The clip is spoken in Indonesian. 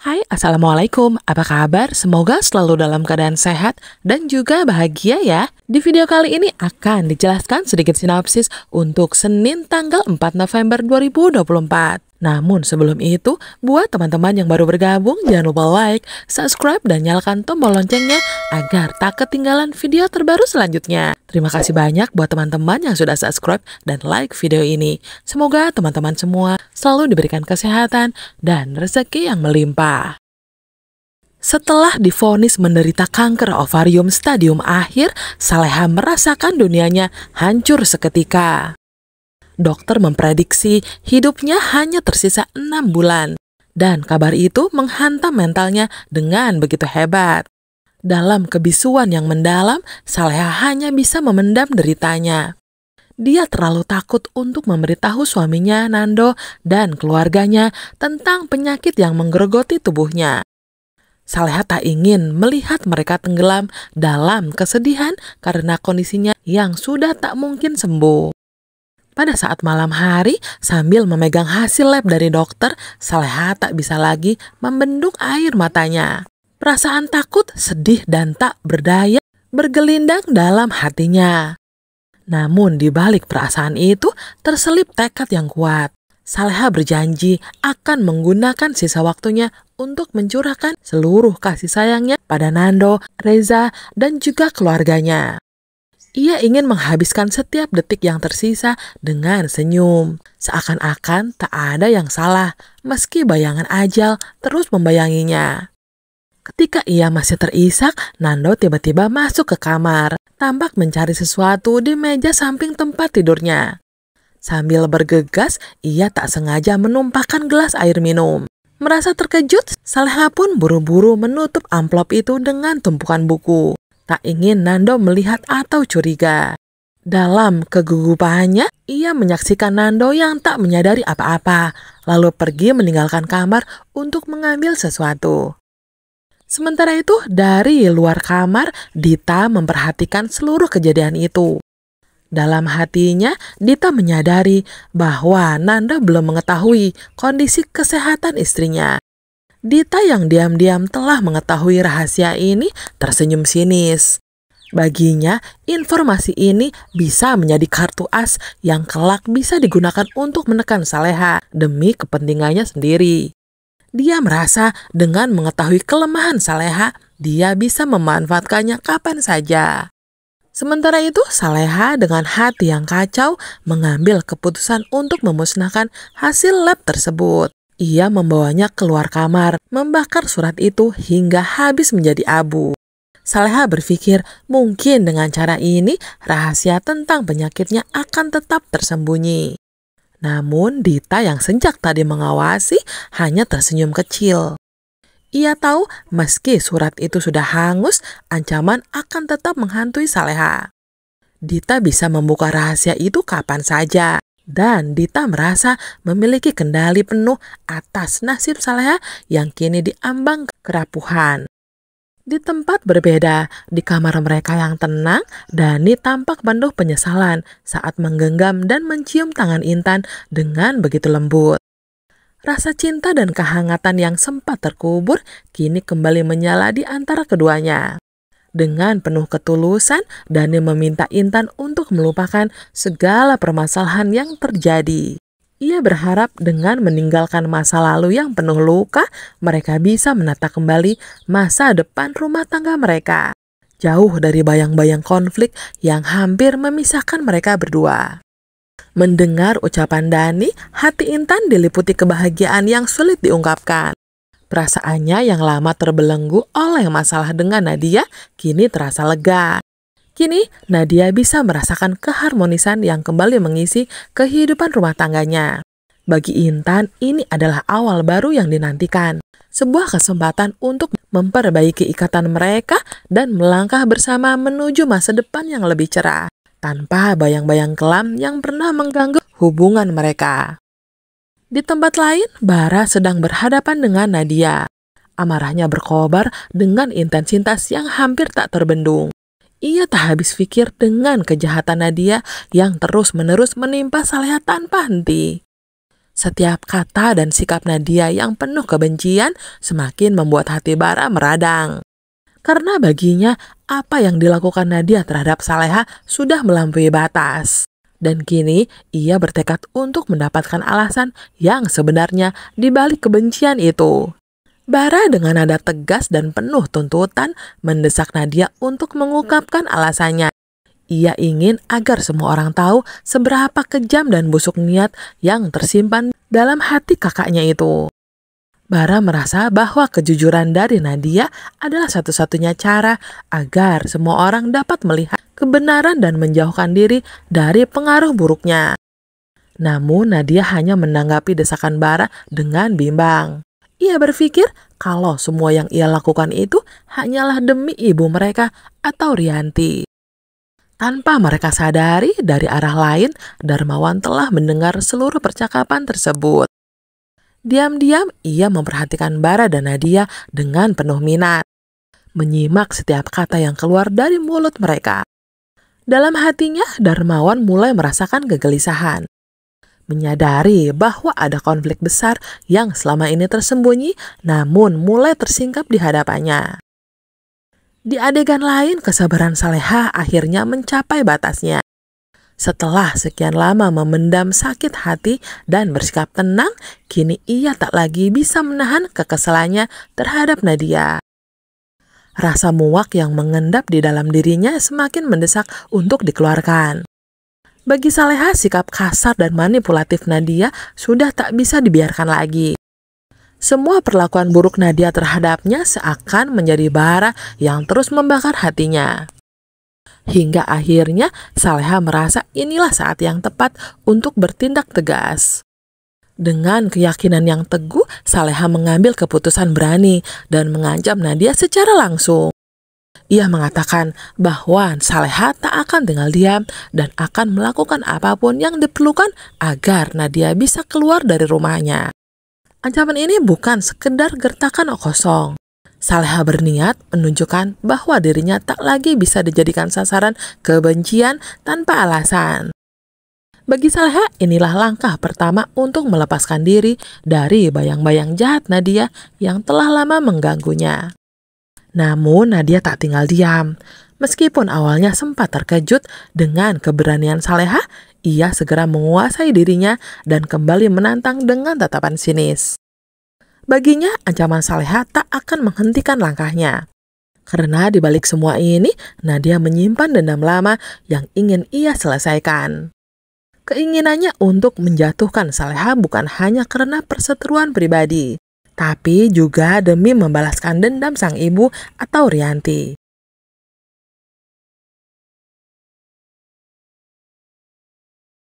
Hai, Assalamualaikum. Apa kabar? Semoga selalu dalam keadaan sehat dan juga bahagia ya. Di video kali ini akan dijelaskan sedikit sinopsis untuk Senin tanggal 4 November 2024. Namun sebelum itu, buat teman-teman yang baru bergabung, jangan lupa like, subscribe, dan nyalakan tombol loncengnya agar tak ketinggalan video terbaru selanjutnya. Terima kasih banyak buat teman-teman yang sudah subscribe dan like video ini. Semoga teman-teman semua selalu diberikan kesehatan dan rezeki yang melimpah. Setelah divonis menderita kanker ovarium stadium akhir, Saleha merasakan dunianya hancur seketika. Dokter memprediksi hidupnya hanya tersisa 6 bulan. Dan kabar itu menghantam mentalnya dengan begitu hebat. Dalam kebisuan yang mendalam, Saleha hanya bisa memendam deritanya. Dia terlalu takut untuk memberitahu suaminya, Nando, dan keluarganya tentang penyakit yang menggerogoti tubuhnya. Saleha tak ingin melihat mereka tenggelam dalam kesedihan karena kondisinya yang sudah tak mungkin sembuh. Pada saat malam hari, sambil memegang hasil lab dari dokter, Saleha tak bisa lagi membendung air matanya. Perasaan takut, sedih, dan tak berdaya bergelindang dalam hatinya. Namun di balik perasaan itu terselip tekad yang kuat. Saleha berjanji akan menggunakan sisa waktunya untuk mencurahkan seluruh kasih sayangnya pada Nando, Reza, dan juga keluarganya. Ia ingin menghabiskan setiap detik yang tersisa dengan senyum. Seakan-akan tak ada yang salah, meski bayangan ajal terus membayanginya. Ketika ia masih terisak, Nando tiba-tiba masuk ke kamar, tampak mencari sesuatu di meja samping tempat tidurnya. Sambil bergegas, ia tak sengaja menumpahkan gelas air minum. Merasa terkejut, Saleha pun buru-buru menutup amplop itu dengan tumpukan buku. Tak ingin Nando melihat atau curiga. Dalam kegugupannya, ia menyaksikan Nando yang tak menyadari apa-apa, lalu pergi meninggalkan kamar untuk mengambil sesuatu. Sementara itu, dari luar kamar, Dita memperhatikan seluruh kejadian itu. Dalam hatinya, Dita menyadari bahwa Nando belum mengetahui kondisi kesehatan istrinya. Dita yang diam-diam telah mengetahui rahasia ini tersenyum sinis. Baginya, informasi ini bisa menjadi kartu as yang kelak bisa digunakan untuk menekan Saleha demi kepentingannya sendiri. Dia merasa dengan mengetahui kelemahan Saleha, dia bisa memanfaatkannya kapan saja. Sementara itu, Saleha dengan hati yang kacau mengambil keputusan untuk memusnahkan hasil lab tersebut. Ia membawanya keluar kamar, membakar surat itu hingga habis menjadi abu. Saleha berpikir mungkin dengan cara ini rahasia tentang penyakitnya akan tetap tersembunyi. Namun Dita yang sejak tadi mengawasi hanya tersenyum kecil. Ia tahu meski surat itu sudah hangus, ancaman akan tetap menghantui Saleha. Dita bisa membuka rahasia itu kapan saja. Dan Dita merasa memiliki kendali penuh atas nasib Saleha yang kini diambang kerapuhan. Di tempat berbeda, di kamar mereka yang tenang, Dani tampak penuh penyesalan saat menggenggam dan mencium tangan Intan dengan begitu lembut. Rasa cinta dan kehangatan yang sempat terkubur kini kembali menyala di antara keduanya. Dengan penuh ketulusan, Dani meminta Intan untuk melupakan segala permasalahan yang terjadi. Ia berharap dengan meninggalkan masa lalu yang penuh luka, mereka bisa menata kembali masa depan rumah tangga mereka. Jauh dari bayang-bayang konflik yang hampir memisahkan mereka berdua. Mendengar ucapan Dani, hati Intan diliputi kebahagiaan yang sulit diungkapkan. Perasaannya yang lama terbelenggu oleh masalah dengan Nadia kini terasa lega. Kini Nadia bisa merasakan keharmonisan yang kembali mengisi kehidupan rumah tangganya. Bagi Intan, ini adalah awal baru yang dinantikan. Sebuah kesempatan untuk memperbaiki ikatan mereka dan melangkah bersama menuju masa depan yang lebih cerah, tanpa bayang-bayang kelam yang pernah mengganggu hubungan mereka. Di tempat lain, Bara sedang berhadapan dengan Nadia. Amarahnya berkobar dengan intensitas yang hampir tak terbendung. Ia tak habis pikir dengan kejahatan Nadia yang terus-menerus menimpa Saleha tanpa henti. Setiap kata dan sikap Nadia yang penuh kebencian semakin membuat hati Bara meradang. Karena baginya, apa yang dilakukan Nadia terhadap Saleha sudah melampaui batas. Dan kini, ia bertekad untuk mendapatkan alasan yang sebenarnya di balik kebencian itu. Bara dengan nada tegas dan penuh tuntutan mendesak Nadia untuk mengungkapkan alasannya. Ia ingin agar semua orang tahu seberapa kejam dan busuk niat yang tersimpan dalam hati kakaknya itu. Bara merasa bahwa kejujuran dari Nadia adalah satu-satunya cara agar semua orang dapat melihat kebenaran dan menjauhkan diri dari pengaruh buruknya. Namun Nadia hanya menanggapi desakan Bara dengan bimbang. Ia berpikir kalau semua yang ia lakukan itu hanyalah demi ibu mereka atau Rianti. Tanpa mereka sadari, dari arah lain, Darmawan telah mendengar seluruh percakapan tersebut. Diam-diam ia memperhatikan Bara dan Nadia dengan penuh minat, menyimak setiap kata yang keluar dari mulut mereka. Dalam hatinya, Darmawan mulai merasakan kegelisahan, menyadari bahwa ada konflik besar yang selama ini tersembunyi namun mulai tersingkap di hadapannya. Di adegan lain, kesabaran Saleha akhirnya mencapai batasnya. Setelah sekian lama memendam sakit hati dan bersikap tenang, kini ia tak lagi bisa menahan kekesalannya terhadap Nadia. Rasa muak yang mengendap di dalam dirinya semakin mendesak untuk dikeluarkan. Bagi Saleha, sikap kasar dan manipulatif Nadia sudah tak bisa dibiarkan lagi. Semua perlakuan buruk Nadia terhadapnya seakan menjadi bara yang terus membakar hatinya. Hingga akhirnya Saleha merasa inilah saat yang tepat untuk bertindak tegas. Dengan keyakinan yang teguh, Saleha mengambil keputusan berani dan mengancam Nadia secara langsung. Ia mengatakan bahwa Saleha tak akan tinggal diam dan akan melakukan apapun yang diperlukan agar Nadia bisa keluar dari rumahnya. Ancaman ini bukan sekedar gertakan kosong. Saleha berniat menunjukkan bahwa dirinya tak lagi bisa dijadikan sasaran kebencian tanpa alasan. Bagi Saleha, inilah langkah pertama untuk melepaskan diri dari bayang-bayang jahat Nadia yang telah lama mengganggunya. Namun Nadia tak tinggal diam. Meskipun awalnya sempat terkejut dengan keberanian Saleha, ia segera menguasai dirinya dan kembali menantang dengan tatapan sinis. Baginya, ancaman Saleha tak akan menghentikan langkahnya. Karena di balik semua ini, Nadia menyimpan dendam lama yang ingin ia selesaikan. Keinginannya untuk menjatuhkan Saleha bukan hanya karena perseteruan pribadi, tapi juga demi membalaskan dendam sang ibu atau Rianti.